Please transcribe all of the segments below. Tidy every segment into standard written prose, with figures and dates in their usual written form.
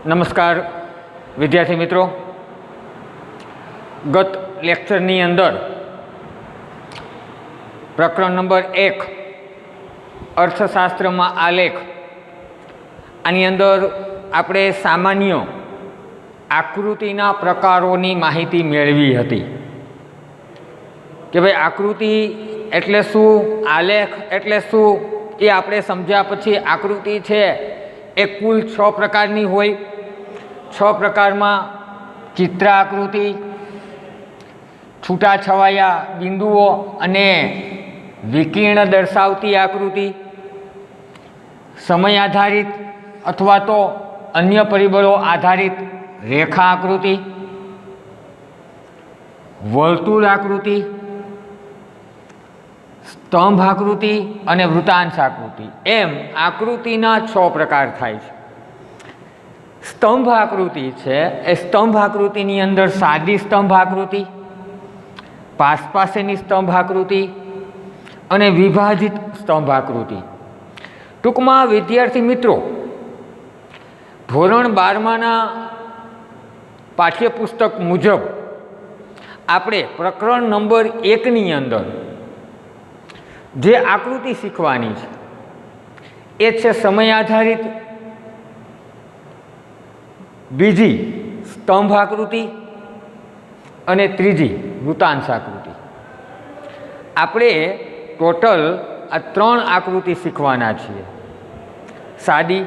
નમસ્કાર વિદ્યાર્થી મિત્રો, ગત લેક્ચરની અંદર પ્રકરણ નંબર 1 અર્થશાસ્ત્રમાં આલેખ, આની અંદર આપણે સામાન્ય આકૃતિના પ્રકારોની માહિતી મેળવી હતી કે ભાઈ આકૃતિ એટલે શું, આલેખ એટલે શું એ આપણે સમજ્યા પછી આકૃતિ છે એ કુલ 6 પ્રકારની હોય. 6 પ્રકારમાં ચિત્ર આકૃતિ, છૂટાછવાયા બિંદુઓ અને વિકર્ણ દર્શાવતી આકૃતિ, સમય આધારિત અથવા તો અન્ય પરિબળો આધારિત રેખા આકૃતિ, વર્તુળ આકૃતિ, સ્તંભ આકૃતિ અને વૃત્તાંશ આકૃતિ, એમ આકૃતિના 6 પ્રકાર થાય છે. સ્તંભ આકૃતિ છે એ સ્તંભ આકૃતિની અંદર સાદી સ્તંભ આકૃતિ, પાસેની સ્તંભ આકૃતિ અને વિભાજિત સ્તંભ આકૃતિ. ટૂંકમાં વિદ્યાર્થી મિત્રો, ધોરણ 12માના પાઠ્યપુસ્તક મુજબ આપણે પ્રકરણ નંબર 1ની અંદર જે આકૃતિ શીખવાની છે એ છે સમય આધારિત, બીજી સ્તંભ આકૃતિ અને ત્રીજી વૃત્તાંશ આકૃતિ. આપણે ટોટલ આ 3 આકૃતિ શીખવાના છીએ: સાદી,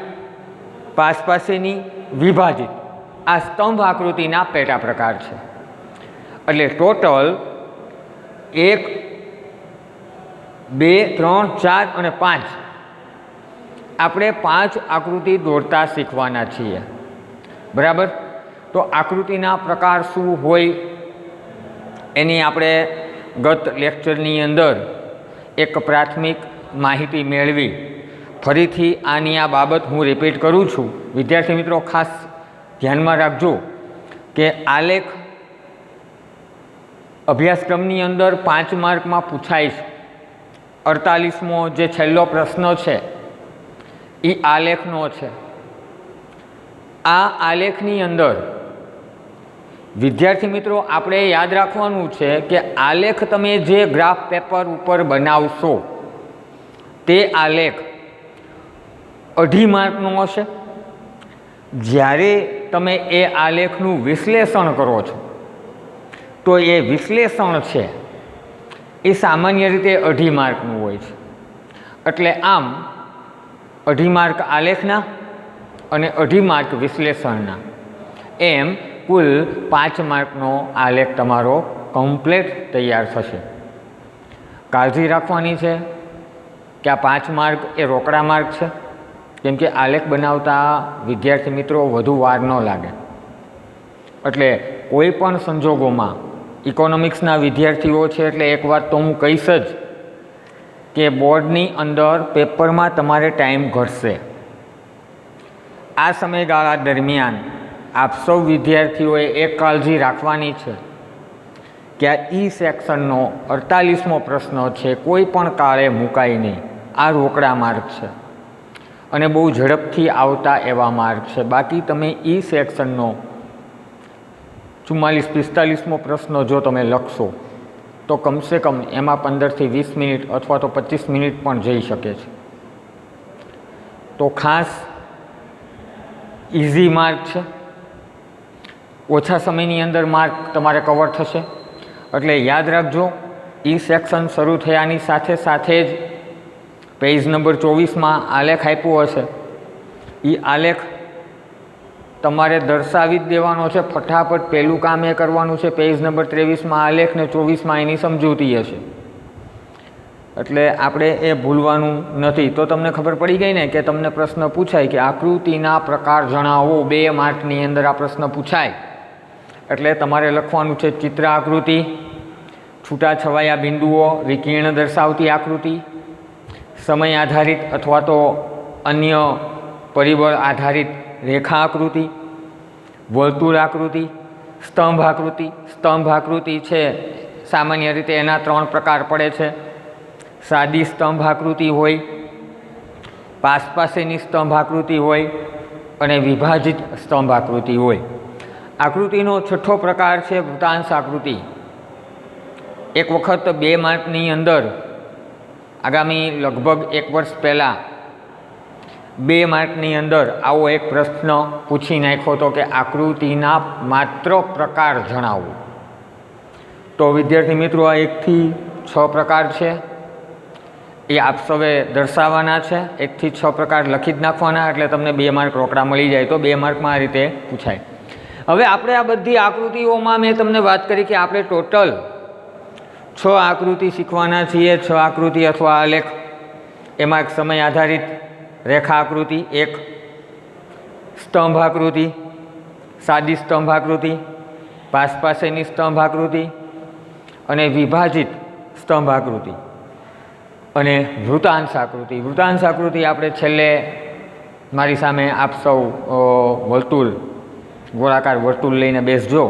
પાસેની, વિભાજિત. આ સ્તંભ આકૃતિના પેટા પ્રકાર છે. એટલે ટોટલ 1, 2, 3, 4 અને 5 આપણે 5 આકૃતિ દોરતા શીખવાના છીએ. બરાબર? તો આકૃતિના પ્રકાર શું હોય એની આપણે ગત લેક્ચરની અંદર એક પ્રાથમિક માહિતી મેળવી. ફરીથી આની આ બાબત હું રિપીટ કરું છું. વિદ્યાર્થી મિત્રો ખાસ ધ્યાનમાં રાખજો કે આલેખ અભ્યાસક્રમની અંદર 5 માર્કમાં પૂછાય છે. 48મો જે છેલ્લો પ્રશ્ન છે એ આલેખનો છે. આ આલેખની અંદર વિદ્યાર્થી મિત્રો આપણે યાદ રાખવાનું છે કે આલેખ તમે જે ગ્રાફ પેપર ઉપર બનાવશો તે આલેખ 2.5 માર્કનો હશે. જ્યારે તમે એ આલેખનું વિશ્લેષણ કરો છો તો એ વિશ્લેષણ છે એ સામાન્ય રીતે 2.5 માર્કનું હોય છે. એટલે આમ 2.5 માર્ક આલેખના અને 2.5 માર્ક વિશ્લેષણના, એમ કુલ 5 માર્કનો આલેખ તમારો કમ્પ્લીટ તૈયાર થશે. કાળજી રાખવાની છે કે આ 5 માર્ક એ રોકડા માર્ક છે, કેમ કે આલેખ બનાવતા વિદ્યાર્થી મિત્રો વધુ વાર ન લાગે. એટલે કોઈ પણ સંજોગોમાં ઇકોનોમિક્સના વિદ્યાર્થીઓ છે એટલે એક વાત તો હું કહીશ જ કે બોર્ડની અંદર પેપરમાં તમારે ટાઈમ ઘટશે. આ સમયગાળા દરમિયાન આપ સૌ વિદ્યાર્થીઓએ એક કાળજી રાખવાની છે કે આ ઈ સેક્શનનો 48મો પ્રશ્ન છે કોઈ પણ કાળે મુકાય નહીં. આ રોકડા માર્ક છે અને બહુ ઝડપથી આવતા એવા માર્ક છે. બાકી તમે ઈ સેક્શનનો 44-45મો પ્રશ્ન જો તમે લખશો તો કમસે કમ એમાં 15થી 20 મિનિટ અથવા તો 25 મિનિટ પણ જઈ શકે છે. તો ખાસ ઇઝી માર્ક છે, ઓછા સમયની અંદર માર્ક તમારે કવર થશે. એટલે યાદ રાખજો, ઈ સેક્શન શરૂ થયાની સાથે સાથે જ પેજ નંબર 24માં આલેખ આપ્યો હશે. એ આલેખ તમારે દર્શાવી જ દેવાનો છે. ફટાફટ પહેલું કામ એ કરવાનું છે, પેજ નંબર 23માં આલેખ ને 24માં એની સમજૂતી હશે. એટલે આપણે એ ભૂલવાનું નથી. તો તમને ખબર પડી ગઈ ને કે તમને પ્રશ્ન પૂછાય કે આકૃતિના પ્રકાર જણાવો. 2 માર્કની અંદર આ પ્રશ્ન પૂછાય એટલે તમારે લખવાનું છે ચિત્ર આકૃતિ, છૂટાછવાયા બિંદુઓ, વિકર્ણ દર્શાવતી આકૃતિ, સમય આધારિત અથવા તો અન્ય પરિબળ આધારિત રેખા આકૃતિ, વર્તુળ આકૃતિ, સ્તંભ આકૃતિ. સ્તંભ આકૃતિ છે સામાન્ય રીતે એના 3 પ્રકાર પડે છે. સાદી સ્તંભ આકૃતિ હોય, પાસેની સ્તંભ આકૃતિ હોય અને વિભાજિત સ્તંભ આકૃતિ હોય. આકૃતિનો છઠ્ઠો પ્રકાર છે વૃત્તાંશ આકૃતિ. એક વખત 2 માર્કની અંદર આગામી લગભગ 1 વર્ષ પહેલાં 2 માર્કની અંદર આવો એક પ્રશ્ન પૂછી નાખ્યો હતો કે આકૃતિના માત્ર પ્રકાર જણાવો. તો વિદ્યાર્થી મિત્રો, આ 1 થી 6 પ્રકાર છે, એ આપ સૌએ દર્શાવવાના છે. 1 થી 6 પ્રકાર લખી જ નાખવાના, એટલે તમને 2 માર્ક રોકડા મળી જાય. તો 2 માર્કમાં આ રીતે પૂછાય. હવે આપણે આ બધી આકૃતિઓમાં મેં તમને વાત કરી કે આપણે ટોટલ 6 આકૃતિ શીખવાના છીએ. 6 આકૃતિ અથવા આલેખ. એમાં એક સમય આધારિત રેખા આકૃતિ, એક સ્તંભ આકૃતિ, સાદી સ્તંભ આકૃતિ, પાસેની સ્તંભ આકૃતિ અને વિભાજિત સ્તંભ આકૃતિ અને વૃત્તાંશ આકૃતિ. વૃત્તાંશ આકૃતિ આપણે છેલ્લે મારી સામે આપ સૌ વર્તુળ, ગોળાકાર વર્તુળ લઈને બેસજો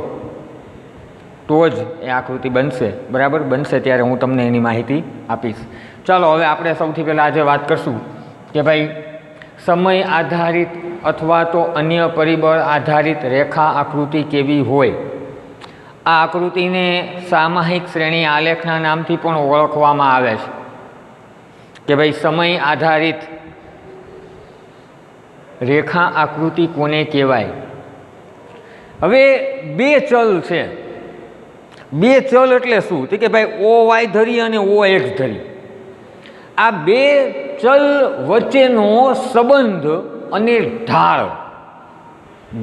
તો જ એ આકૃતિ બનશે. બરાબર? બનશે ત્યારે હું તમને એની માહિતી આપીશ. ચાલો હવે આપણે સૌથી પહેલાં આજે વાત કરશું કે ભાઈ સમય આધારિત અથવા તો અન્ય પરિબળ આધારિત રેખા આકૃતિ કેવી હોય. આ આકૃતિને સામાયિક શ્રેણી આલેખના નામથી પણ ઓળખવામાં આવે છે કે ભાઈ સમય આધારિત રેખા આકૃતિ કોને કહેવાય. હવે 2 ચલ છે. 2 ચલ એટલે શું? તો કે ભાઈ OY ધરી અને OX ધરી. આ 2 ચલ વચ્ચેનો સંબંધ અને ઢાળ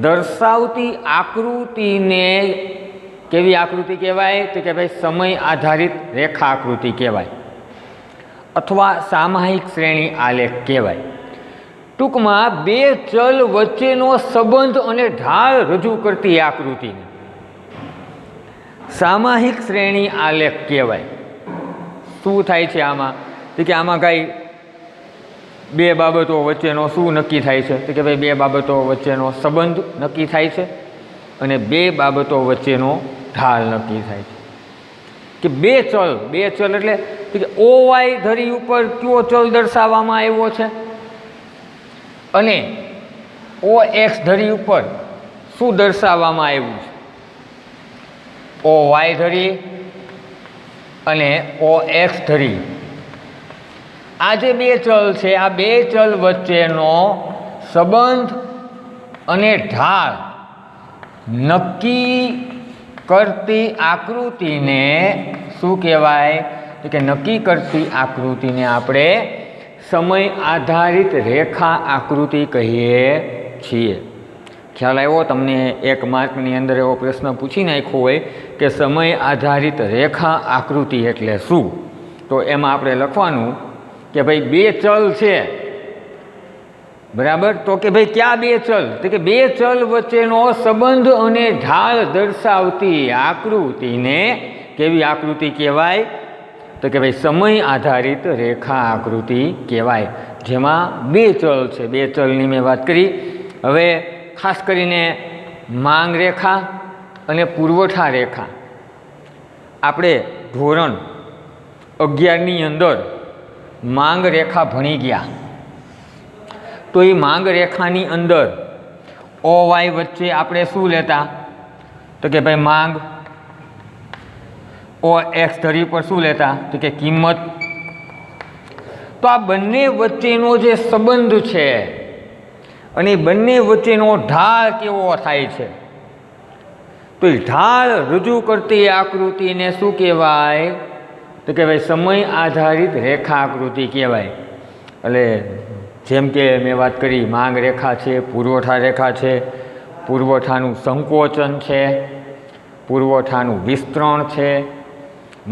દર્શાવતી આકૃતિને કેવી આકૃતિ કહેવાય? તો કે ભાઈ સમય આધારિત રેખા આકૃતિ કહેવાય અથવા સામાયિક શ્રેણી આલેખ કહેવાય. ટૂંકમાં 2 ચલ વચ્ચેનો સંબંધ અને ઢાળ રજૂ કરતી આકૃતિને સામાયિક શ્રેણી આલેખ કહેવાય. શું થાય છે આમાં? તો કે આમાં કાંઈ 2 બાબતો વચ્ચેનો શું નક્કી થાય છે? તો કે ભાઈ 2 બાબતો વચ્ચેનો સંબંધ નક્કી થાય છે અને 2 બાબતો વચ્ચેનો ઢાળ નક્કી થાય છે. કે 2 ચલ એટલે કે OY ધરી ઉપર કયો ચલ દર્શાવવામાં આવ્યો છે અને OX ધરી ઉપર શું દર્શાવવામાં આવ્યું છે. OY ધરી અને OX ધરી, આ જે 2 ચલ છે, આ 2 ચલ વચ્ચેનો સંબંધ અને ઢાળ નક્કી કરતી આકૃતિને શું કહેવાય? તો કે નક્કી કરતી આકૃતિને આપણે સમય આધારિત રેખા આકૃતિ કહીએ છીએ. ખ્યાલ આવ્યો તમને? 1 માર્કની અંદર એવો પ્રશ્ન પૂછી નાખ્યો હોય કે સમય આધારિત રેખા આકૃતિ એટલે શું? તો એમાં આપણે લખવાનું કે ભાઈ 2 ચલ છે. બરાબર? તો કે ભાઈ ક્યાં 2 ચલ? તો કે 2 ચલ વચ્ચેનો સંબંધ અને ઢાળ દર્શાવતી આકૃતિને કેવી આકૃતિ કહેવાય? તો કે ભાઈ સમય આધારિત રેખા આકૃતિ કહેવાય. જેમાં 2 ચલ છે. 2 ચલની મેં વાત કરી. હવે ખાસ કરીને માંગ રેખા અને પુરવઠા રેખા આપણે ધોરણ 11ની અંદર માંગ રેખા ભણી ગયા. તો એ માંગ રેખાની અંદર OY વચ્ચે આપણે શું લેતા? તો કે ભાઈ માંગ. OX ધરી પર શું લેતા? તો કે કિંમત. તો આ બંને વચ્ચેનો જે સંબંધ છે અને બંને વચ્ચેનો ઢાળ કેવો થાય છે, તો એ ઢાળ રજૂ કરતી આકૃતિને શું કહેવાય? તો કે ભાઈ સમય આધારિત રેખા આકૃતિ કહેવાય. એટલે જેમ કે મેં વાત કરી, માંગ રેખા છે, પુરવઠા રેખા છે, પુરવઠાનું સંકોચન છે, પુરવઠાનું વિસ્તરણ છે,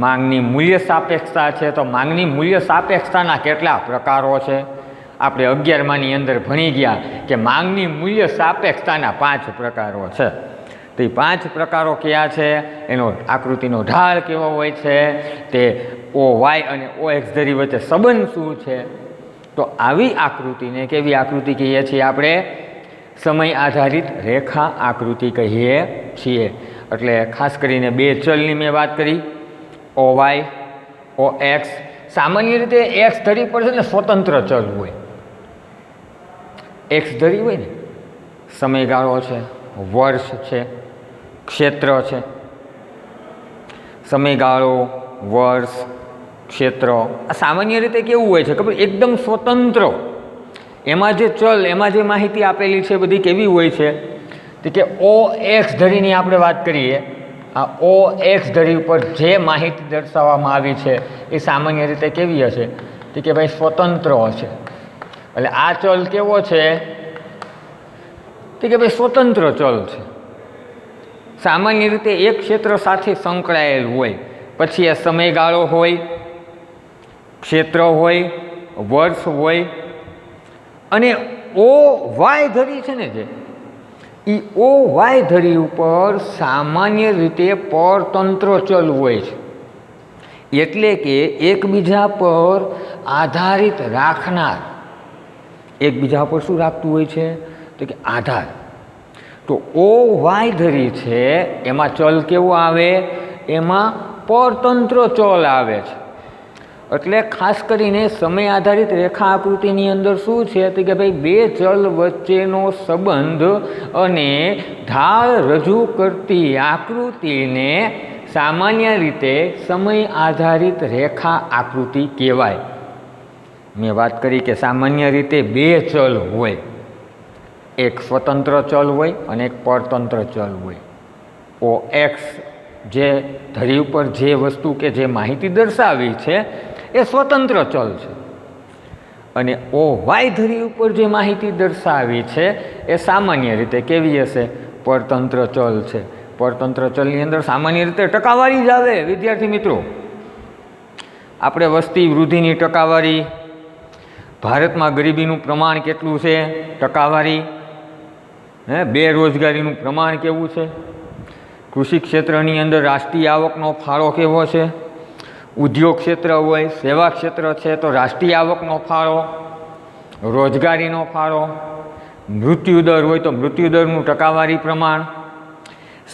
માંગની મૂલ્ય સાપેક્ષતા છે. તો માંગની મૂલ્ય સાપેક્ષતાના કેટલા પ્રકારો છે? આપણે 11માની અંદર ભણી ગયા કે માંગની મૂલ્ય સાપેક્ષતાના 5 પ્રકારો છે. તો એ 5 પ્રકારો કયા છે? એનો આકૃતિનો ઢાળ કેવો હોય છે, તે OY અને OX ધરી વચ્ચે સંબંધ શું છે. તો આવી આકૃતિને કેવી આકૃતિ કહીએ છીએ? આપણે સમય આધારિત રેખા આકૃતિ કહીએ છીએ. એટલે ખાસ કરીને 2 ચલની મેં વાત કરી, OY, OX. સામાન્ય રીતે X ધરી પર છે ને સ્વતંત્ર ચલ હોય. X ધરી હોય ને સમયગાળો છે, વર્ષ છે, ક્ષેત્ર છે. સમયગાળો, વર્ષ, ક્ષેત્ર આ સામાન્ય રીતે કેવું હોય છે ખબર? એકદમ સ્વતંત્ર. એમાં જે ચલ, એમાં જે માહિતી આપેલી છે બધી કેવી હોય છે કે ઓ એક્સ ધરીની આપણે વાત કરીએ, આ ઓ એક્સ ધરી ઉપર જે માહિતી દર્શાવવામાં આવી છે એ સામાન્ય રીતે કેવી હશે કે ભાઈ સ્વતંત્ર હશે. એટલે આ ચલ કેવો છે કે ભાઈ સ્વતંત્ર ચલ છે. સામાન્ય રીતે એક ક્ષેત્ર સાથે સંકળાયેલ હોય. પછી આ સમયગાળો હોય, ક્ષેત્ર હોય, વર્ષ હોય. અને ઓ વાય ધરી છે ને, જે એ ઓ વાય ધરી ઉપર સામાન્ય રીતે પરતંત્ર ચલ હોય છે. એટલે કે એકબીજા પર આધારિત રાખનાર, એકબીજા પર શું રાખતું હોય છે તો કે આધાર. તો ઓ વાય ધરી છે એમાં ચલ કેવો આવે? એમાં પરતંત્ર ચલ આવે છે. એટલે ખાસ કરીને સમય આધારિત રેખા આકૃતિની અંદર શું છે તો કે ભાઈ બે ચલ વચ્ચેનો સંબંધ અને ઢાળ રજૂ કરતી આકૃતિને સામાન્ય રીતે સમય આધારિત રેખા આકૃતિ કહેવાય. મેં વાત કરી કે સામાન્ય રીતે બે ચલ હોય, એક સ્વતંત્ર ચલ હોય અને એક પરતંત્ર ચલ હોય. ઓ એક્સ જે ધરી ઉપર જે વસ્તુ કે જે માહિતી દર્શાવી છે એ સ્વતંત્ર ચલ છે, અને ઓ વાય ધરી ઉપર જે માહિતી દર્શાવી છે એ સામાન્ય રીતે કેવી હશે? પરતંત્ર ચલ છે. પરતંત્ર ચલની અંદર સામાન્ય રીતે ટકાવારી જ આવે. વિદ્યાર્થી મિત્રો, આપણે વસ્તી વૃદ્ધિની ટકાવારી, ભારતમાં ગરીબીનું પ્રમાણ કેટલું છે, ટકાવારી, બેરોજગારીનું પ્રમાણ કેવું છે, કૃષિ ક્ષેત્રની અંદર રાષ્ટ્રીય આવકનો ફાળો કેવો છે, ઉદ્યોગ ક્ષેત્ર હોય, સેવા ક્ષેત્ર છે તો રાષ્ટ્રીય આવકનો ફાળો, રોજગારીનો ફાળો, મૃત્યુદર હોય તો મૃત્યુદરનું ટકાવારી પ્રમાણ.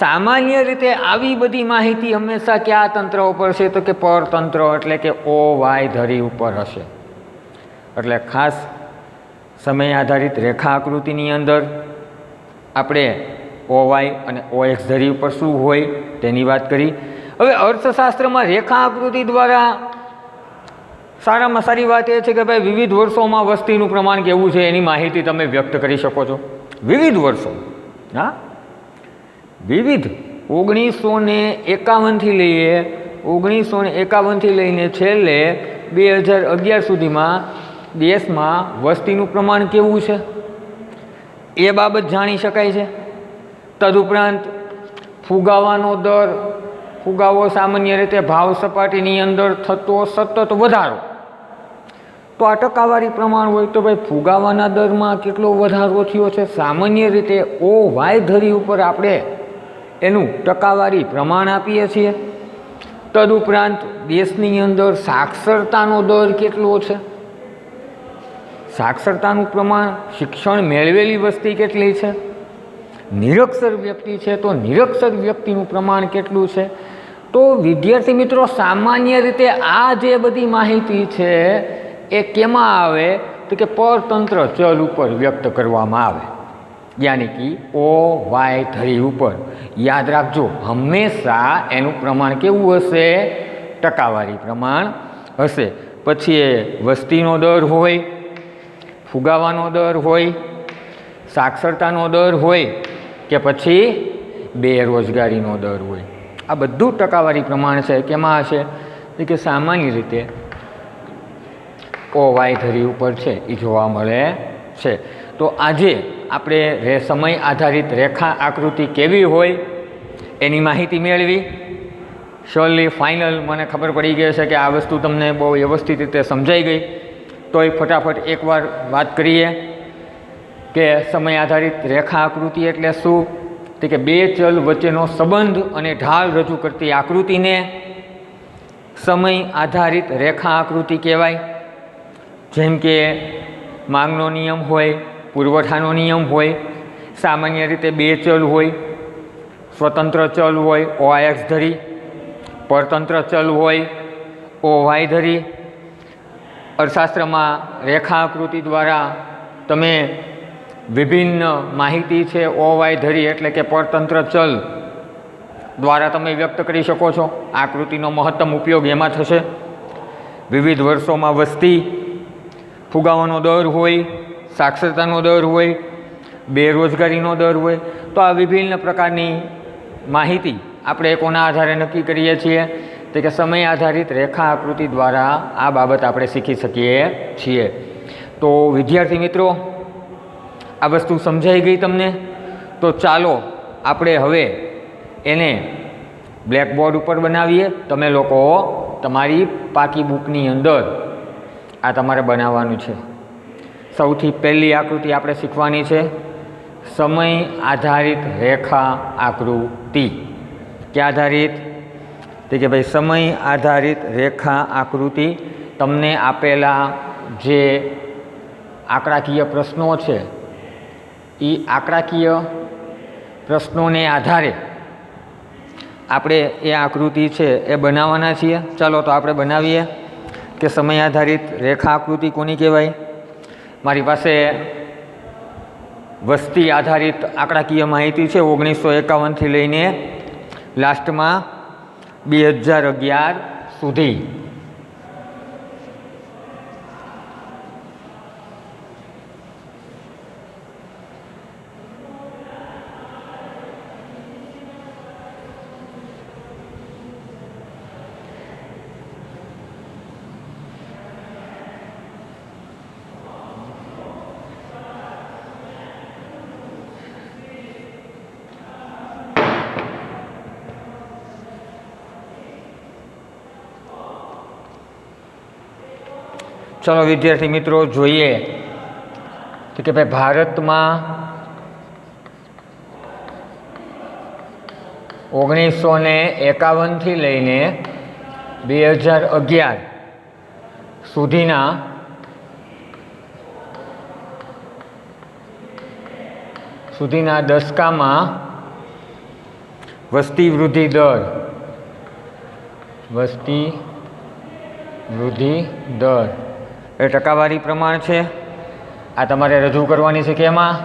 સામાન્ય રીતે આવી બધી માહિતી હંમેશા કયા તંત્ર ઉપર છે તો કે પરતંત્ર, એટલે કે ઓ વાય ધરી ઉપર હશે. એટલે ખાસ સમય આધારિત રેખા આકૃતિની અંદર આપણે ઓ વાય અને ઓ એક્સ ધરી ઉપર શું હોય તેની વાત કરી. હવે અર્થશાસ્ત્રમાં રેખા આકૃતિ દ્વારા સારામાં સારી વાત એ છે કે ભાઈ વિવિધ વર્ષોમાં વસ્તીનું પ્રમાણ કેવું છે એની માહિતી તમે વ્યક્ત કરી શકો છો. વિવિધ વર્ષો, હા, વિવિધ 1951થી લઈએ, 1951થી લઈને છેલ્લે 2011 સુધીમાં દેશમાં વસ્તીનું પ્રમાણ કેવું છે એ બાબત જાણી શકાય છે. તદુપરાંત ફુગાવાનો દર, ફુગાવો સામાન્ય રીતે ભાવ સપાટીની અંદર થતો સતત વધારો, તો આ ટકાવારી પ્રમાણ હોય તો ભાઈ ફુગાવાના દરમાં કેટલો વધારો થયો છે. સામાન્ય રીતે ઓ વાય ધરી ઉપર આપણે એનું ટકાવારી પ્રમાણ આપીએ છીએ. તદુપરાંત દેશની અંદર સાક્ષરતાનો દર કેટલો છે, સાક્ષરતાનું પ્રમાણ, શિક્ષણ મેળવેલી વસ્તી કેટલી છે, નિરક્ષર વ્યક્તિ છે તો નિરક્ષર વ્યક્તિનું પ્રમાણ કેટલું છે. તો વિદ્યાર્થી મિત્રો, સામાન્ય રીતે આ જે બધી માહિતી છે એ કેમાં આવે તો કે પરતંત્ર ચલ ઉપર વ્યક્ત કરવામાં આવે, યાની કે ઓ વાય ધરી ઉપર. યાદ રાખજો, હંમેશા એનું પ્રમાણ કેવું હશે? ટકાવારી પ્રમાણ હશે. પછી એ વસ્તીનો દર હોય, ફુગાવાનો દર હોય, સાક્ષરતાનો દર હોય કે પછી બેરોજગારીનો દર હોય, આ બધું ટકાવારી પ્રમાણ છે. કેમાં હશે કે સામાન્ય રીતે ઓ વાય ધરી ઉપર છે એ જોવા મળે છે. તો આજે આપણે સમય આધારિત રેખા આકૃતિ કેવી હોય એની માહિતી મેળવી. શ્યોરલી ફાઇનલ મને ખબર પડી ગઈ છે કે આ વસ્તુ તમને બહુ વ્યવસ્થિત રીતે સમજાઈ ગઈ. તોય ફટાફટ એકવાર વાત કરીએ કે સમય આધારિત રેખા આકૃતિ એટલે શું? તો કે બે ચલ વચ્ચેનો સંબંધ અને ઢાળ રજૂ કરતી આકૃતિને સમય આધારિત રેખા આકૃતિ કહેવાય. જેમ કે માંગનો નિયમ હોય, પુરવઠાનો નિયમ હોય, સામાન્ય રીતે બે ચલ હોય, સ્વતંત્ર ચલ હોય ઓ એક્સ ધરી, પરતંત્ર ચલ હોય ઓ વાય ધરી. અર્થશાસ્ત્રમાં રેખા આકૃતિ દ્વારા તમે વિભિન્ન માહિતી છે ઓવાય ધરી એટલે કે પરતંત્ર ચલ દ્વારા તમે વ્યક્ત કરી શકો છો. આકૃતિનો મહત્તમ ઉપયોગ એમાં થશે. વિવિધ વર્ષોમાં વસ્તી, ફુગાવાનો દર હોય, સાક્ષરતાનો દર હોય, બેરોજગારીનો દર હોય, તો આ વિભિન્ન પ્રકારની માહિતી આપણે કોના આધારે નક્કી કરીએ છીએ? તો કે સમય આધારિત રેખા આકૃતિ દ્વારા આ બાબત આપણે શીખી શકીએ છીએ. તો વિદ્યાર્થી મિત્રો, આ વસ્તુ સમજાઈ ગઈ તમને? તો ચાલો આપણે હવે એને બ્લેકબોર્ડ ઉપર બનાવીએ. તમે લોકો તમારી પાકી બુકની અંદર આ તમારે બનાવવાનું છે. સૌથી પહેલી આકૃતિ આપણે શીખવાની છે સમય આધારિત રેખા આકૃતિ. ક્યાં આધારિત? તો કે ભાઈ સમય આધારિત રેખા આકૃતિ. તમને આપેલા જે આંકડાકીય પ્રશ્નો છે એ આંકડાકીય પ્રશ્નોને આધારે આપણે એ આકૃતિ છે એ બનાવવાના છીએ. ચાલો તો આપણે બનાવીએ કે સમય આધારિત રેખા આકૃતિ કોની કહેવાય. મારી પાસે વસ્તી આધારિત આંકડાકીય માહિતી છે 1951થી લઈને લાસ્ટમાં 2011 સુધી. ચલો વિદ્યાર્થી મિત્રો જોઈએ તો કે ભાઈ ભારતમાં 1951થી લઈને 2011 સુધીના દશકામાં વસ્તી વૃદ્ધિ દર એ ટકાવારી પ્રમાણ છે. આ તમારે રજૂ કરવાની છે. કેમાં?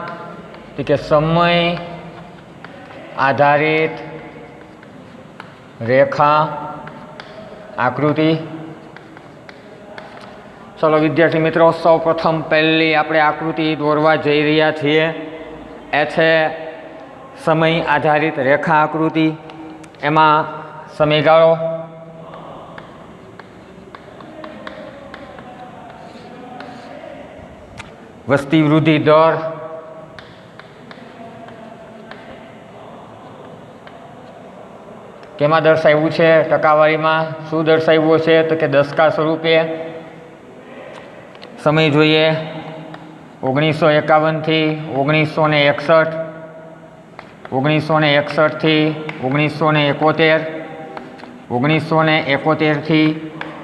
કે સમય આધારિત રેખા આકૃતિ. ચલો વિદ્યાર્થી મિત્રો, સૌ પ્રથમ પહેલી આપણે આકૃતિ દોરવા જઈ રહ્યા છીએ એ છે સમય આધારિત રેખા આકૃતિ. એમાં સમયગાળો, વસ્તી વૃદ્ધિ દર, કેમાં દર્શાવ્યું છે? ટકાવારીમાં. શું દર્શાવ્યું છે? તો કે દશકા સ્વરૂપે. સમય જોઈએ 1951થી 1961, 1961થી 1971, 1971થી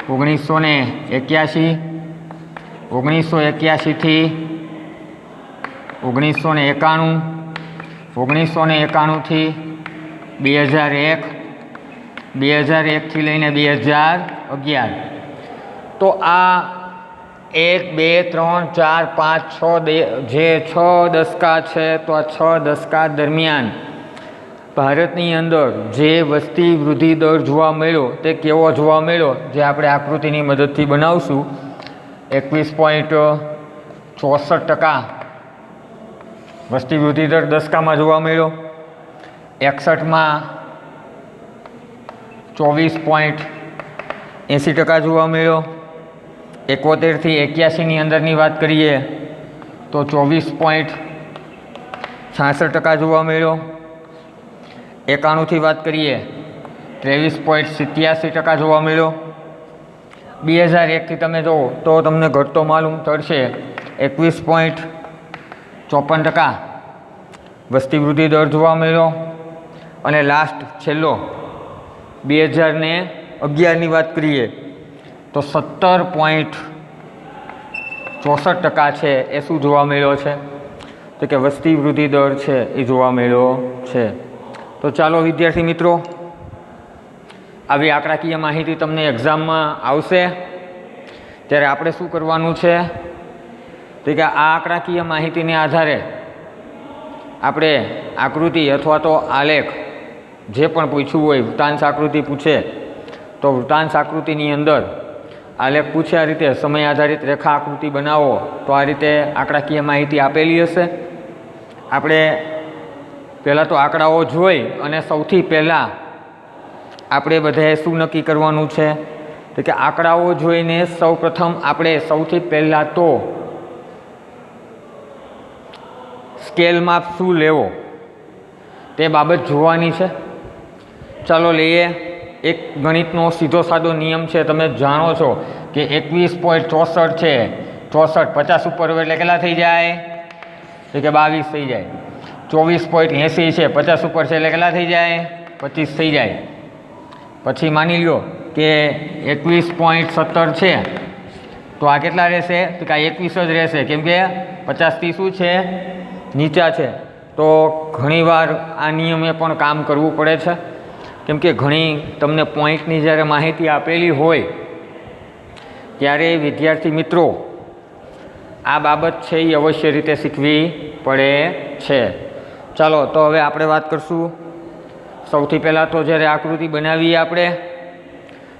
1981, 1981થી 1991, 1991થી 2001, 2001થી લઈને 2011. તો આ 1, 2, 3, 4, 5, 6 જે 6 દશકા છે, તો આ 6 દશકા દરમિયાન ભારતની અંદર જે વસ્તી વૃદ્ધિ દર જોવા મળ્યો તે કેવો જોવા મળ્યો, જે આપણે આકૃતિની મદદથી બનાવશું. 21.64% વસ્તી વૃદ્ધિ દર દશકામાં જોવા મળ્યો. 61માં 24.80% જોવા મળ્યો. 71થી 81ની અંદરની વાત કરીએ તો 24.66% જોવા મળ્યો. 91થી વાત કરીએ 23.87% જોવા મળ્યો. 2001થી તમે જુઓ તો તમને ઘટતો માલુમ થશે 21.54% વસ્તી વૃદ્ધિ દર જોવા મળ્યો. અને લાસ્ટ છેલ્લો 2011ની વાત કરીએ તો 17.64% છે એ શું જોવા મળ્યો છે? તો કે વસ્તી વૃદ્ધિ દર છે એ જોવા મળ્યો છે. તો ચાલો વિદ્યાર્થી મિત્રો, આવી આંકડાકીય માહિતી તમને એક્ઝામમાં આવશે ત્યારે આપણે શું કરવાનું છે? તો કે આ આંકડાકીય માહિતીને આધારે આપણે આકૃતિ અથવા તો આલેખ જે પણ પૂછવું હોય, વૃત્તાંશ આકૃતિ પૂછે તો વૃત્તાંશ આકૃતિની અંદર આલેખ પૂછે આ રીતે સમય આધારિત રેખા આકૃતિ બનાવો, તો આ રીતે આંકડાકીય માહિતી આપેલી હશે. આપણે પહેલાં તો આંકડાઓ જોઈ અને સૌથી પહેલાં આપણે બધાએ શું નક્કી કરવાનું છે તો કે આંકડાઓ જોઈને સૌપ્રથમ આપણે સૌથી પહેલાં તો સ્કેલ માપ શું લેવો તે બાબત જોવાની છે. ચાલો લઈએ. એક ગણિતનો સીધો સાદો નિયમ છે, તમે જાણો છો કે 21.64 છે. 64 50 ઉપર હોય એટલે કેટલા થઈ જાય તો કે 22 થઈ જાય. 24.80 છે, 50 ઉપર છે એટલે કેટલા થઈ જાય 25 થઈ જાય. પછી માની લ્યો કે 21.17 છે તો આ કેટલા રહેશે તો કે આ 21 જ રહેશે, કેમ કે 50થી શું છે નીચા છે. તો ઘણીવાર આ નિયમે પણ કામ કરવું પડે છે, કેમ કે ઘણી તમને પોઈન્ટની જ્યારે માહિતી આપેલી હોય ત્યારે વિદ્યાર્થી મિત્રો આ બાબત છે એ અવશ્ય રીતે શીખવી પડે છે. ચાલો તો હવે આપણે વાત કરશું. સૌથી પહેલાં તો જ્યારે આકૃતિ બનાવીએ આપણે,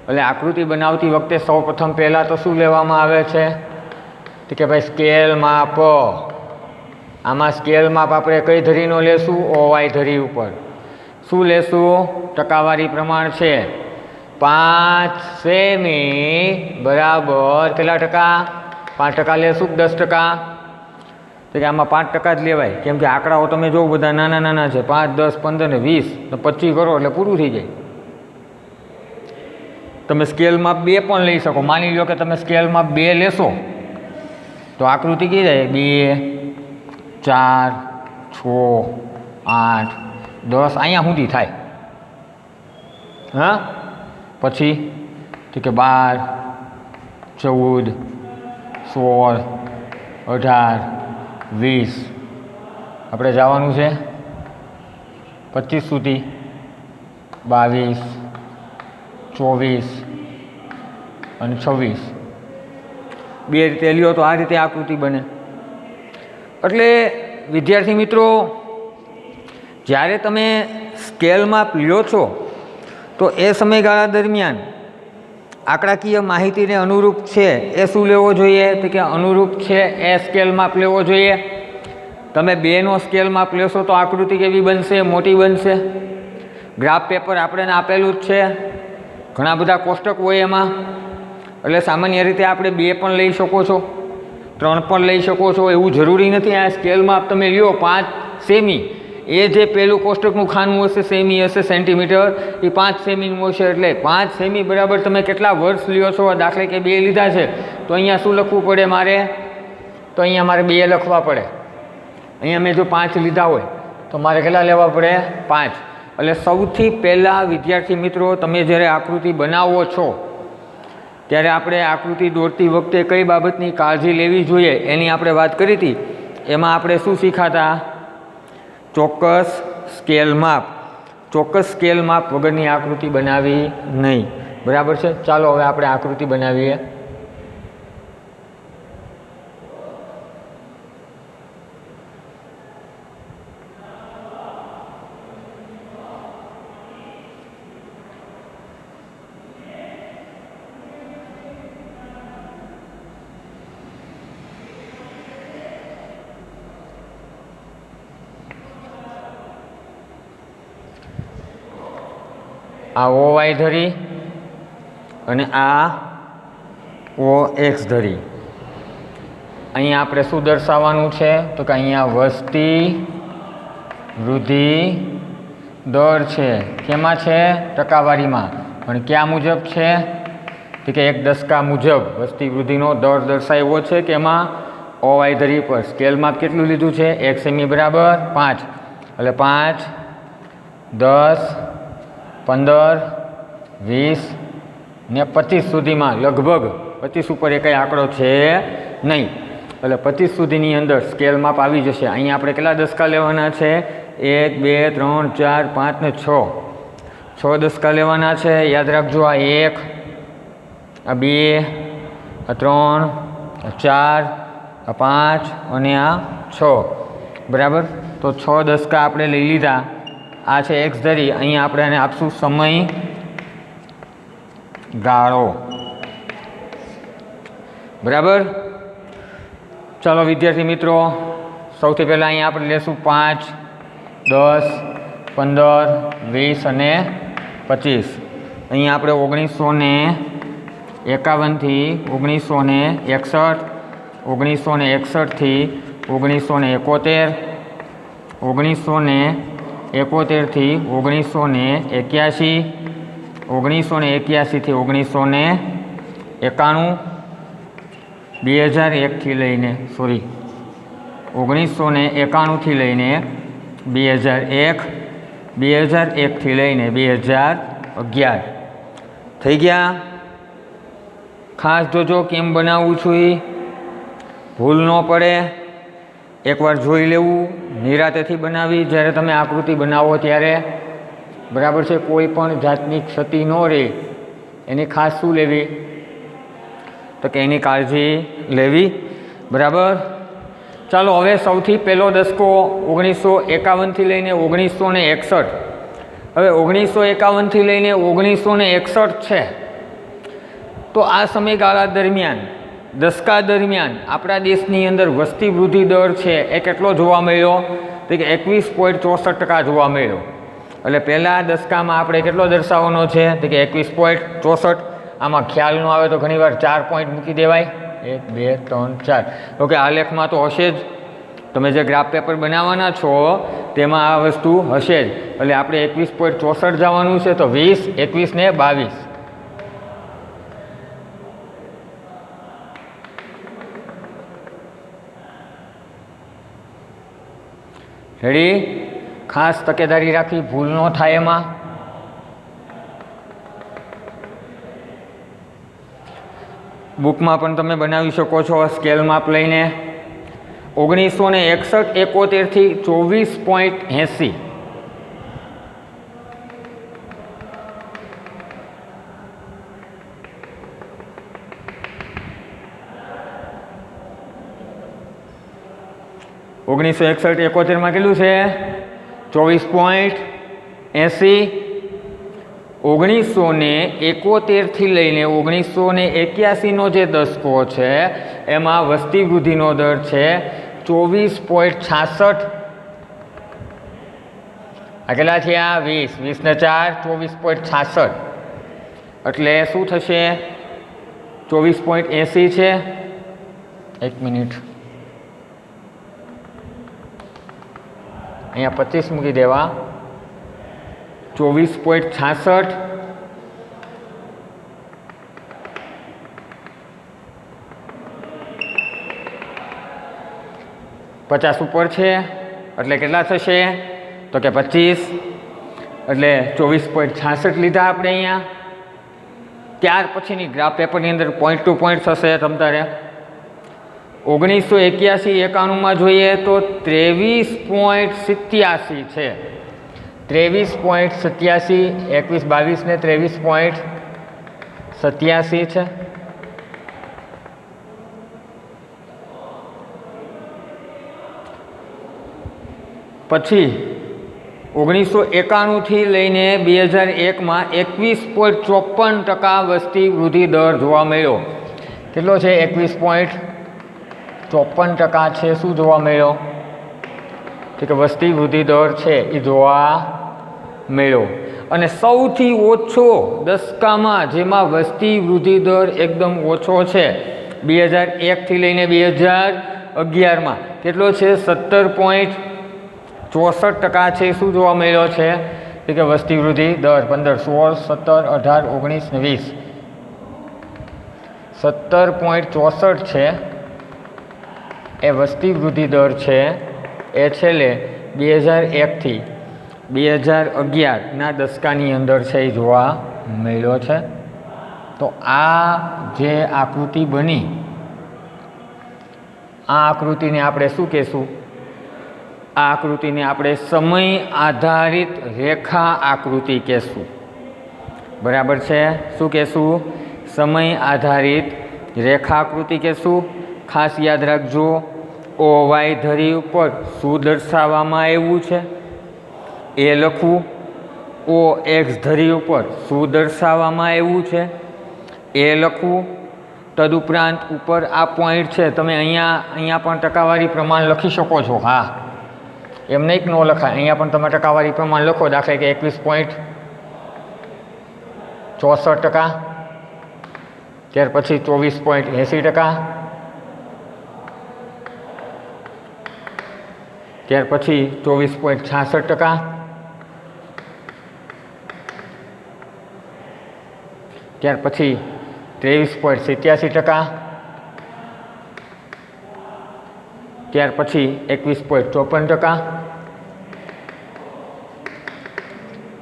એટલે આકૃતિ બનાવતી વખતે સૌપ્રથમ પહેલાં તો શું લેવામાં આવે છે તો કે ભાઈ સ્કેલ માપ. આમાં સ્કેલ માપ આપણે કઈ ધરીનો લેશું ઓવાય ધરી ઉપર. શું લેશું ટકાવારી પ્રમાણ છે 5 સેમી બરાબર કેટલા ટકા 5% લેશું 10%. તો કે આમાં 5% જ લેવાય, કેમ કે આંકડાઓ તમે જો બધા નાના નાના છે 5, 10, 15 ને 20 તો 25 કરો એટલે પૂરું થઈ જાય. તમે સ્કેલમાં 2 પણ લઈ શકો. માની લો કે તમે સ્કેલમાં 2 લેશો તો આકૃતિ કઈ જાય 2, 4, 6, 8, 10 અહીંયા સુધી થાય. હા, પછી તો કે 12, 14, 16, 18, 20 આપણે જવાનું છે 25 સુધી, 22, 24 અને 26. 2 રીતે લ્યો તો આ રીતે આકૃતિ બને. એટલે વિદ્યાર્થી મિત્રો જ્યારે તમે સ્કેલ માપ લ્યો છો તો એ સમયગાળા દરમિયાન આંકડાકીય માહિતીને અનુરૂપ છે એ શું લેવો જોઈએ તો કે અનુરૂપ છે એ સ્કેલ માપ લેવો જોઈએ. તમે 2નો સ્કેલ માપ લેશો તો આકૃતિ કેવી બનશે મોટી બનશે. ગ્રાફ પેપર આપણે આપેલું જ છે, ઘણા બધા કોષ્ટક હોય એમાં, એટલે સામાન્ય રીતે આપણે 2 પણ લઈ શકો છો, 3 પણ લઈ શકો છો, એવું જરૂરી નથી. આ સ્કેલ માપ તમે લ્યો 5 સેમી, એ જે પહેલું કોષ્ટકનું ખાનું હશે સેમી હશે સેન્ટીમીટર, એ 5 સેમીનું હશે, એટલે 5 સેમી બરાબર તમે કેટલા વર્ષ લ્યો છો. દાખલે કે 2 લીધા છે તો અહીંયા શું લખવું પડે મારે તો અહીંયા મારે 2 લખવા પડે. અહીંયા મેં જો 5 લીધા હોય તો મારે કેટલા લેવા પડે 5. એટલે સૌથી પહેલાં વિદ્યાર્થી મિત્રો તમે જ્યારે આકૃતિ બનાવો છો ત્યારે આપણે આકૃતિ દોરતી વખતે કઈ બાબતની કાળજી લેવી જોઈએ એની આપણે વાત કરી હતી. એમાં આપણે શું શીખાતા ચોક્કસ સ્કેલ માપ. ચોક્કસ સ્કેલ માપ વગરની આકૃતિ બનાવી નહીં. બરાબર છે. ચાલો હવે આપણે આકૃતિ બનાવીએ. આ OY ધરી અને આ OX ધરી. અહીંયા આપણે શું દર્શાવવાનું છે તો કે અહીંયા વસ્તી વૃદ્ધિ દર છે. કેમાં છે ટકાવારીમાં, પણ ક્યાં મુજબ છે તો કે 1/10 મુજબ વસ્તી વૃદ્ધિનો દર દર્શાવ્યો છે. કે એમાં OY ધરી પર સ્કેલ માપ કેટલું લીધું છે 1 સેમી બરાબર 5, એટલે 5, 10, 15, 20 ને 25 સુધીમાં લગભગ 25 ઉપર એ કંઈ આંકડો છે નહીં, એટલે 25 સુધીની અંદર સ્કેલ માપ આવી જશે. અહીંયા આપણે કેટલા દસકા લેવાના છે 1, 2, 3, 4, 5 ને 6. 6 દસકા લેવાના છે. યાદ રાખજો આ 1, આ 2, આ 3, આ 4, આ 5 અને આ 6. બરાબર. તો તો 6 દશકા આપણે લઈ લીધા, આ છે એક્સ ધરી, અહીંયા આપણે એને આપશું સમય ગાળો, બરાબર. ચાલો વિદ્યાર્થી મિત્રો, સૌથી પહેલાં અહીંયા આપણે લેશું 5, 10, 15, 20 અને 25. અહીંયા આપણે 1951 થી 1961, 1961 થી 1971, 1971 થી 1981, 1981 થી 1991, 2001 થી લઈને 1991 થી લઈને 2001, 2001 થી લઈને 2011 થઈ ગયા. ખાસ જોજો કેમ બનાવું છું, એ ભૂલ ન પડે, એકવાર જોઈ લેવું, નિરાંતેથી બનાવી જ્યારે તમે આકૃતિ બનાવો ત્યારે, બરાબર છે. કોઈ પણ જાતની ક્ષતિ ન રહે એની ખાસ શું લેવી, તો કે એની કાળજી લેવી, બરાબર. ચાલો હવે સૌથી પહેલો દશકો 1951 થી લઈને 1961. હવે 1951 થી લઈને 1961 છે, તો આ સમયગાળા દરમિયાન, દશકા દરમિયાન આપણા દેશની અંદર વસ્તી વૃદ્ધિ દર છે એ કેટલો જોવા મળ્યો, તો કે 21.64% જોવા મળ્યો. એટલે પહેલાં દશકામાં આપણે કેટલો દર્શાવવાનો છે, તો કે 21.64. આમાં ખ્યાલ ન આવે તો ઘણીવાર 4 પોઈન્ટ મૂકી દેવાય, 1, 2, 3, 4. તો કે આલેખમાં તો હશે જ, તમે જે ગ્રાફ પેપર બનાવવાના છો તેમાં આ વસ્તુ હશે જ. એટલે આપણે 21.64 જવાનું છે, તો 20, 21 ને 22. રેડી? ખાસ તકેદારી રાખવી, ભૂલ ન થાય એમાં. બુકમાં પણ તમે બનાવી શકો છો સ્કેલ માપ લઈને. 1961, 71 થી 24.80. ઓગણીસો 71 કેટલું છે? 24.80. 1971 થી લઈને 1981 જે દશકો છે એમાં વસ્તી વૃદ્ધિનો દર છે 24.66. આ કેટલા થયા? 20, 20 ને 4, 24.66. એટલે શું થશે? 24.80 છે. એક મિનિટ, અહીંયા 25 મૂકી દેવા. 24.66. પચાસ ઉપર છે એટલે કેટલા થશે? તો કે 25. એટલે 24.66 લીધા આપણે અહીંયા. ત્યાર પછીની ગ્રાફ પેપરની અંદર પોઈન્ટ ટુ પોઈન્ટ થશે તમતારે. 1981-91 જોઈએ તો 23.87 છે. 23.87, 21-22 ને 23.87 છે. પછી 1991 થી લઈને 2001માં 21.54% વસ્તી વૃદ્ધિ દર જોવા મળ્યો. કેટલો છે? 21.54% છે. શું જોવા મળ્યો? કે વસ્તી વૃદ્ધિ દર છે એ જોવા મળ્યો. અને સૌથી ઓછો દશકામાં જેમાં વસ્તી વૃદ્ધિ દર એકદમ ઓછો છે 2001 થી લઈને 2011માં કેટલો છે? 17.64% છે. શું જોવા મળ્યો છે? કે વસ્તી વૃદ્ધિ દર 15, 16, 17, 18, 19 ને 20. 17.64 છે એ વસ્તી વૃદ્ધિ દર છે. એ છેલ્લે 2001 થી 2011ના દશકાની અંદર છે એ જોવા મળ્યો છે. તો આ જે આકૃતિ બની, આ આકૃતિને આપણે શું કહેશું? આ આકૃતિને આપણે સમય આધારિત રેખા આકૃતિ કહેશું. બરાબર છે? શું કહેશું? સમય આધારિત રેખા આકૃતિ કહેશું. ખાસ યાદ રાખજો, ઓ વાય ધરી ઉપર શું દર્શાવવામાં આવ્યું છે એ લખવું, ઓ એક્સ ધરી ઉપર શું દર્શાવવામાં આવ્યું છે એ લખવું. તદુપરાંત ઉપર આ પોઈન્ટ છે, તમે અહીંયા પણ ટકાવારી પ્રમાણ લખી શકો છો. હા, એમ નહીં કે ન લખાય, અહીંયા પણ તમે ટકાવારી પ્રમાણ લખો. દાખલા કે 21.64%, ત્યાર પછી 24.80%, ત્યાર પછી 24.66%, ત્યાર પછી 23.87%, ત્યાર પછી 21.54%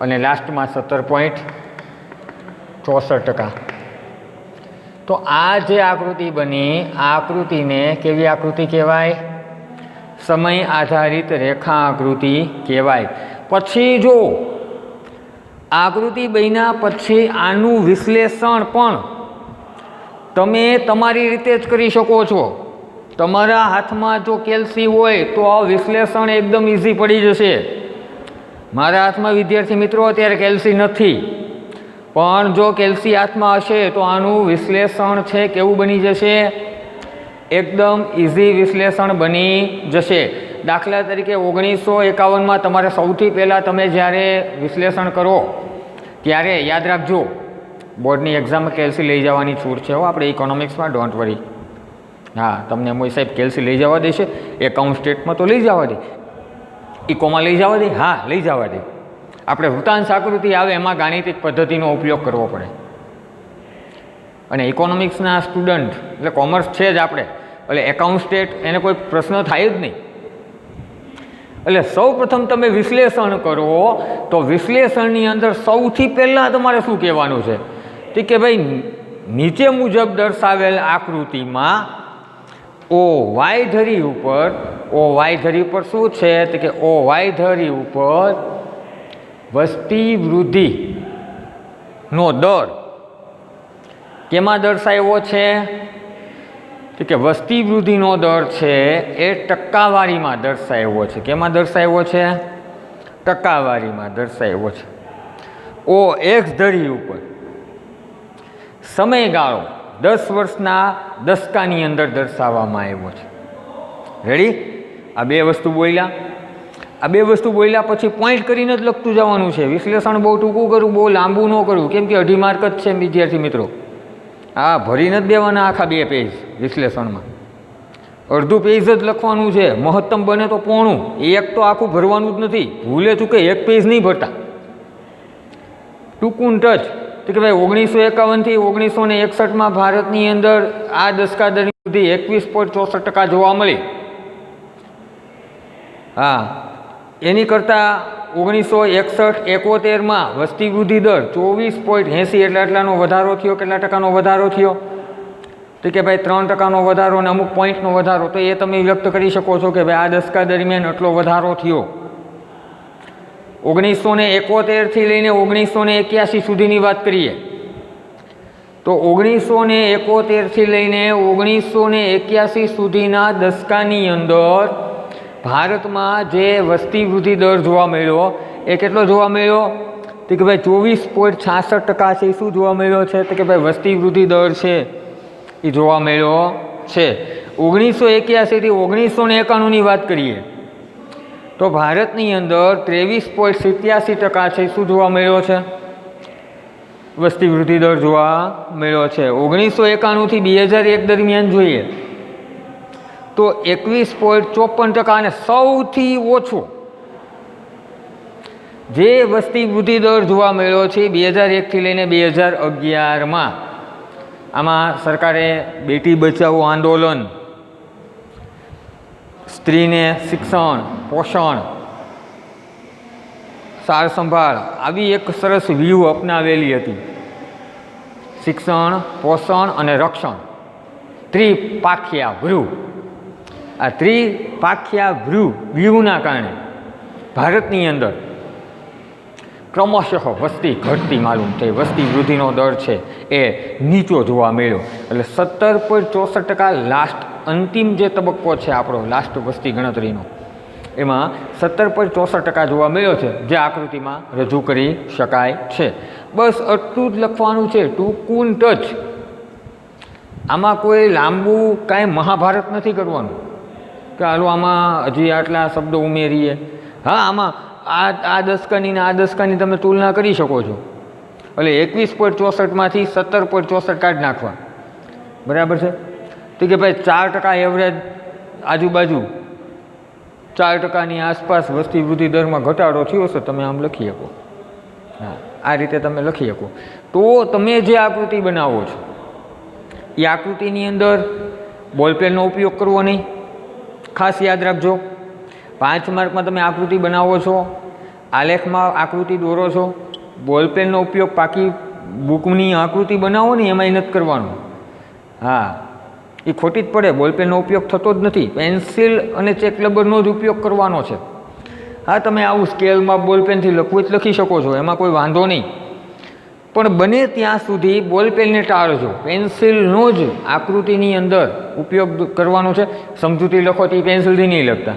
અને લાસ્ટમાં 17.64%. તો આ જે આકૃતિ બની, આ આકૃતિને કેવી આકૃતિ કહેવાય? સમય આધારિત રેખા આકૃતિ કહેવાય. પછી જો આકૃતિ બન્યા પછી આનું વિશ્લેષણ પણ તમે તમારી રીતે જ કરી શકો છો. તમારા હાથમાં જો કેલ્સી હોય તો આ વિશ્લેષણ એકદમ ઇઝી પડી જશે. મારા હાથમાં વિદ્યાર્થી મિત્રો અત્યારે કેલ્સી નથી, પણ જો કેલ્સી હાથમાં હશે તો આનું વિશ્લેષણ છે કેવું બની જશે? એકદમ ઇઝી વિશ્લેષણ બની જશે. દાખલા તરીકે 1951માં તમારે સૌથી પહેલાં તમે જ્યારે વિશ્લેષણ કરો ત્યારે યાદ રાખજો, બોર્ડની એક્ઝામમાં કેલ્સી લઈ જવાની છૂટ છે. આપણે ઇકોનોમિક્સમાં ડોન્ટ વરી. હા, તમને મોઈ સાહેબ કેલ્સી લઈ જવા દેશે? એકાઉન્ટ સ્ટેટમાં તો લઈ જવા દે, ઇકોમાં લઈ જવા દે? હા, લઈ જવા દે. આપણે વૃત્તાંશ આકૃતિ આવે એમાં ગાણિતિક પદ્ધતિનો ઉપયોગ કરવો પડે. અને ઇકોનોમિક્સના સ્ટુડન્ટ એટલે કોમર્સ છે જ આપણે, એટલે એકાઉન્ટ સ્ટેટ એને કોઈ પ્રશ્ન થાય જ નહીં. એટલે સૌ પ્રથમ તમે વિશ્લેષણ કરો તો વિશ્લેષણની અંદર સૌથી પહેલાં તમારે શું કહેવાનું છે કે ભાઈ નીચે મુજબ દર્શાવેલ આકૃતિમાં ઓ વાય ધરી ઉપર, ઓ વાય ધરી ઉપર શું છે તો કે ઓ વાય ધરી ઉપર વસ્તી વૃદ્ધિનો દર કેમાં દર્શાવ્યો છે તો કે વસ્તી વૃદ્ધિનો દર છે એ ટકાવારીમાં દર્શાવ્યો છે. કેમાં દર્શાવ્યો છે? ટકાવારીમાં દર્શાવ્યો છે. ઓ એક્સ ધરી ઉપર સમયગાળો 10 વર્ષના દશકાની અંદર દર્શાવવામાં આવ્યો છે. રેડી? આ બે વસ્તુ બોલ્યા. આ બે વસ્તુ બોલ્યા પછી પોઈન્ટ કરીને જ લખતું જવાનું છે. વિશ્લેષણ બહુ ટૂંકું કરવું, બહુ લાંબુ ન કરવું, કેમ કે 2.5 માર્ક જ છે વિદ્યાર્થી મિત્રો. હા, ભરીને જ દેવાના આખા 2 પેજ વિશ્લેષણમાં. અડધું પેજ જ લખવાનું છે, મહત્તમ બને તો પોણું. એક તો આખું ભરવાનું જ નથી. ભૂલે ચૂકે એક પેજ નહીં ભરતા. ટૂંકું ટચ તો કે ભાઈ 1951 થી 1961માં ભારતની અંદર આ દશકા દરમિયાન સુધી 21.64% જોવા મળી. હા, એની કરતાં 1961-71માં વસ્તી વૃદ્ધિ દર 24.80 એટલે આટલાનો વધારો થયો. કેટલા ટકાનો વધારો થયો તો કે ભાઈ 3%નો વધારો અને અમુક પોઈન્ટનો વધારો. તો એ તમે વ્યક્ત કરી શકો છો કે ભાઈ આ દશકા દરમિયાન આટલો વધારો થયો. 1971થી લઈને 1981 સુધીની વાત કરીએ તો 1971થી લઈને 1981 સુધીના દશકાની અંદર ભારતમાં જે વસ્તી વૃદ્ધિ દર જોવા મળ્યો એ કેટલો જોવા મળ્યો તો કે ભાઈ 24.66% છે. એ શું જોવા મળ્યો છે તો કે ભાઈ વસ્તી વૃદ્ધિ દર છે એ જોવા મળ્યો છે. 1981 થી 1991ની વાત કરીએ તો ભારતની અંદર 23.87% છે. શું જોવા મળ્યો છે? વસ્તી વૃદ્ધિ દર જોવા મળ્યો છે. 1991 થી 2001 દરમિયાન જોઈએ તો 21.54% અને સૌથી ઓછો જે વસ્તી વૃદ્ધિ દર જોવા મળ્યો છે 2001 થી લઈને 2011માં. આમાં સરકારે બેટી બચાવો આંદોલન, સ્ત્રીને શિક્ષણ, પોષણ, સાર સંભાળ આવી એક સરસ વ્યૂહ અપનાવેલી હતી. શિક્ષણ, પોષણ અને રક્ષણ, ત્રિપાખ્યા વ્યૂહ. આ ત્રિપાખ્યા વ્યૂહના કારણે ભારતની અંદર ક્રમશઃ વસ્તી ઘટતી માલુમ થઈ, વસ્તી વૃદ્ધિનો દર છે એ નીચો જોવા મળ્યો. એટલે 17.64% લાસ્ટ અંતિમ જે તબક્કો છે આપણો લાસ્ટ વસ્તી ગણતરીનો, એમાં 17.64% જોવા મળ્યો છે, જે આકૃતિમાં રજૂ કરી શકાય છે. બસ આટલું જ લખવાનું છે, ટૂંકું ટચ. આમાં કોઈ લાંબુ કાંઈ મહાભારત નથી કરવાનું કે હાલો આમાં હજી આટલા શબ્દો ઉમેરીએ. હા, આમાં આ દસકાની ને આ દસકાની તમે તુલના કરી શકો છો. એટલે 21.64માંથી 17.64 કાઢી નાખવા, બરાબર છે. તો કે ભાઈ 4% એવરેજ આજુબાજુ 4%ની આસપાસ વસ્તી વૃદ્ધિ દરમાં ઘટાડો થયો છે, તમે આમ લખી શકો. હા, આ રીતે તમે લખી શકો. તો તમે જે આકૃતિ બનાવો છો એ આકૃતિની અંદર બોલપેનનો ઉપયોગ કરવો નહીં, ખાસ યાદ રાખજો. 5 માર્કમાં તમે આકૃતિ બનાવો છો, આલેખમાં આકૃતિ દોરો છો, બોલપેનનો ઉપયોગ પાકી બુકની આકૃતિ બનાવો ને એમાંય નથી કરવાનો. હા, એ ખોટી જ પડે, બોલપેનનો ઉપયોગ થતો જ નથી. પેન્સિલ અને ચેક રબરનો જ ઉપયોગ કરવાનો છે. હા, તમે આવું સ્કેલમાં બોલપેનથી લખવું જ લખી શકો છો, એમાં કોઈ વાંધો નહીં. પણ બને ત્યાં સુધી બોલપેનને ટાળજો, પેન્સિલનો જ આકૃતિની અંદર ઉપયોગ કરવાનો છે. સમજૂતી લખો તો એ પેન્સિલથી નહીં લખતા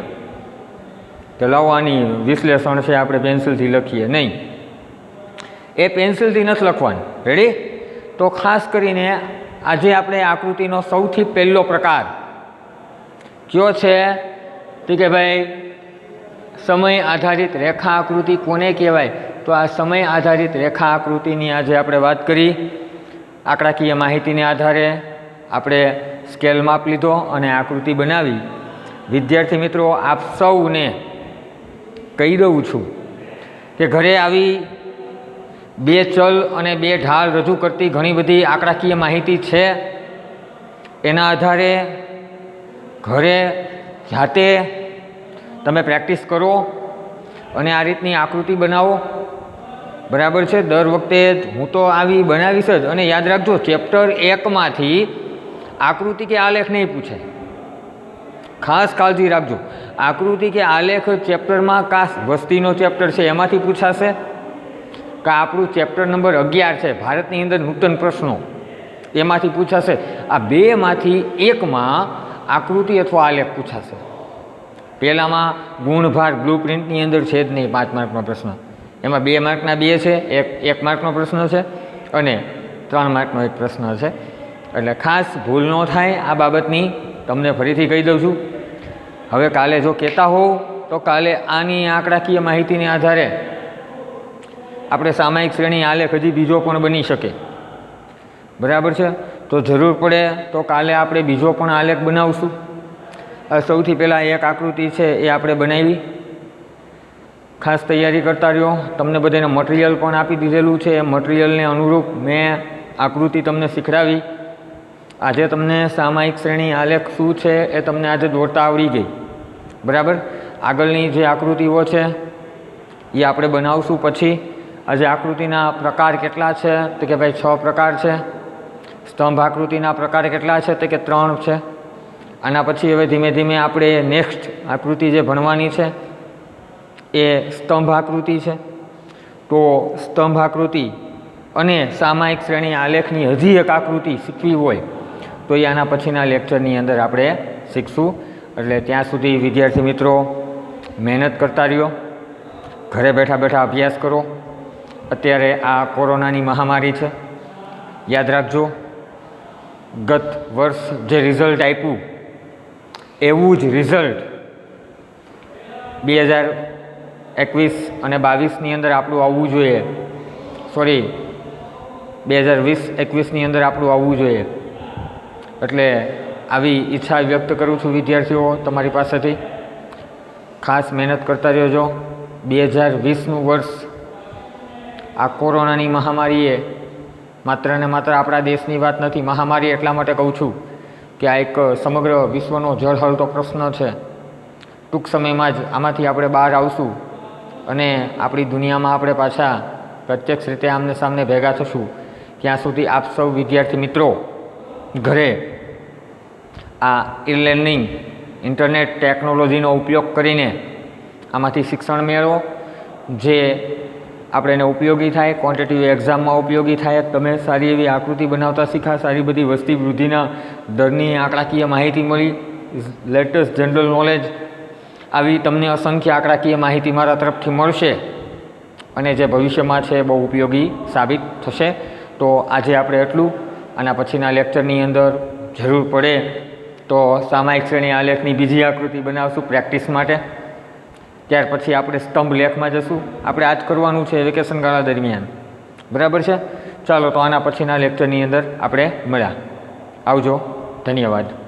કે લાવો આની વિશ્લેષણ છે આપણે પેન્સિલથી લખીએ, નહીં. એ પેન્સિલથી નથી લખવાનું. રેડી? તો ખાસ કરીને આજે આપણે આકૃતિનો સૌથી પહેલો પ્રકાર કયો છે કે ભાઈ સમય આધારિત રેખા આકૃતિ કોને કહેવાય? તો આ સમય આધારિત રેખા આકૃતિની આજે આપણે વાત કરી. આંકડાકીય માહિતીને આધારે આપણે સ્કેલ માપ લીધો અને આકૃતિ બનાવી. વિદ્યાર્થી મિત્રો, આપ સૌને કહી દઉં છું કે ઘરે આવી 2 ચલ અને 2 ઢાળ રજૂ કરતી ઘણી બધી આંકડાકીય માહિતી છે. એના આધારે ઘરે જાતે તમે પ્રેક્ટિસ કરો અને આ રીતની આકૃતિ બનાવો, બરાબર છે. દર વખતે હું તો આવી બનાવીશ જ. અને યાદ રાખજો, ચેપ્ટર 1માંથી આકૃતિ કે આલેખ નહીં પૂછે, ખાસ કાળજી રાખજો. આકૃતિ કે આલેખ ચેપ્ટરમાં કાસ વસ્તીનો ચેપ્ટર છે એમાંથી પૂછાશે, કે આપણું ચેપ્ટર નંબર 11 છે ભારતની અંદર નૂતન પ્રશ્નો, એમાંથી પૂછાશે. આ 2માંથી 1માં આકૃતિ અથવા આલેખ પૂછાશે. પહેલામાં ગુણભાર બ્લુપ્રિન્ટની અંદર છે જ નહીં 5 માર્કનો પ્રશ્ન. એમાં 2 માર્કના 2 છે, 1 માર્કનો પ્રશ્ન છે અને 3 માર્કનો એક પ્રશ્ન છે. એટલે ખાસ ભૂલ ન થાય આ બાબતની તમને ફરીથી કહી દઉં છું. હવે કાલે જો કહેતા હોવ તો કાલે આની આંકડાકીય માહિતીને આધારે આપણે સામાયિક શ્રેણી આલેખ હજી બીજો પણ બની શકે, બરાબર છે. તો જરૂર પડે તો કાલે આપણે બીજો પણ આલેખ બનાવશું. સૌથી પહેલાં એક આકૃતિ છે એ આપણે બનાવી. ખાસ તૈયારી કરતા રહ્યો. તમને બધાને મટીરિયલ પણ આપી દીધેલું છે. એ મટીરિયલને અનુરૂપ મેં આકૃતિ તમને શીખડાવી. આજે તમને સામાયિક શ્રેણી આલેખ શું છે એ તમને આજે દોરતા આવડી ગઈ, બરાબર. આગળની જે આકૃતિઓ છે એ આપણે બનાવશું પછી. આજે આકૃતિના પ્રકાર કેટલા છે તો કે ભાઈ 6 પ્રકાર છે. સ્તંભ આકૃતિના પ્રકાર કેટલા છે તો કે 3 છે. આના પછી હવે ધીમે ધીમે આપણે નેક્સ્ટ આકૃતિ જે ભણવાની છે એ સ્તંભ આકૃતિ છે. તો સ્તંભ આકૃતિ અને સામાયિક શ્રેણી આલેખની હજી એક આકૃતિ શીખવી હોય તો એ આના પછીના લેક્ચરની અંદર આપણે શીખશું. એટલે ત્યાં સુધી વિદ્યાર્થી મિત્રો મહેનત કરતા રહ્યો, ઘરે બેઠા બેઠા અભ્યાસ કરો. અત્યારે આ કોરોનાની મહામારી છે, યાદ રાખજો. ગત વર્ષ જે રિઝલ્ટ આપ્યું એવું જ રિઝલ્ટ 2021 અને 22ની અંદર આપણું આવવું જોઈએ. સોરી, 2020-21ની અંદર આપણું આવવું જોઈએ. એટલે આવી ઈચ્છા વ્યક્ત કરું છું વિદ્યાર્થીઓ તમારી પાસેથી. ખાસ મહેનત કરતા રહેજો. 2020નું વર્ષ આ કોરોનાની મહામારીએ માત્ર ને માત્ર આપણા દેશની વાત નથી. મહામારી એટલા માટે કહું છું કે આ એક સમગ્ર વિશ્વનો જળહળતો પ્રશ્ન છે. ટૂંક સમયમાં જ આમાંથી આપણે બહાર આવશું અને આપણી દુનિયામાં આપણે પાછા પ્રત્યક્ષ રીતે આમને સામને ભેગા થશું. ત્યાં સુધી આપ સૌ વિદ્યાર્થી મિત્રો ઘરે આ ઈ-લર્નિંગ ઇન્ટરનેટ ટેકનોલોજીનો ઉપયોગ કરીને આમાંથી શિક્ષણ મેળવો. જે આપણે એને ઉપયોગી થાય, ક્વોન્ટિટિવ એક્ઝામમાં ઉપયોગી થાય, તમે સારી એવી આકૃતિ બનાવતા શીખ્યા, સારી બધી વસ્તી વૃદ્ધિના દરની આંકડાકીય માહિતી મળી, લેટેસ્ટ જનરલ નોલેજ, આવી તમને અસંખ્ય આંકડાકીય માહિતી મારા તરફથી મળશે અને જે ભવિષ્યમાં છે બહુ ઉપયોગી સાબિત થશે. તો આજે આપણે એટલું. આના પછીના લેક્ચરની અંદર જરૂર પડે તો સામાયિક શ્રેણી આલેખની બીજી આકૃતિ બનાવશું પ્રેક્ટિસ માટે. ત્યાર પછી આપણે સ્તંભ લેખમાં જશું. આપણે આ જ કરવાનું છે વેકેશન ગાળા દરમિયાન, બરાબર છે? ચાલો, તો આના પછીના લેક્ચરની અંદર આપણે મળ્યા. આવજો, ધન્યવાદ.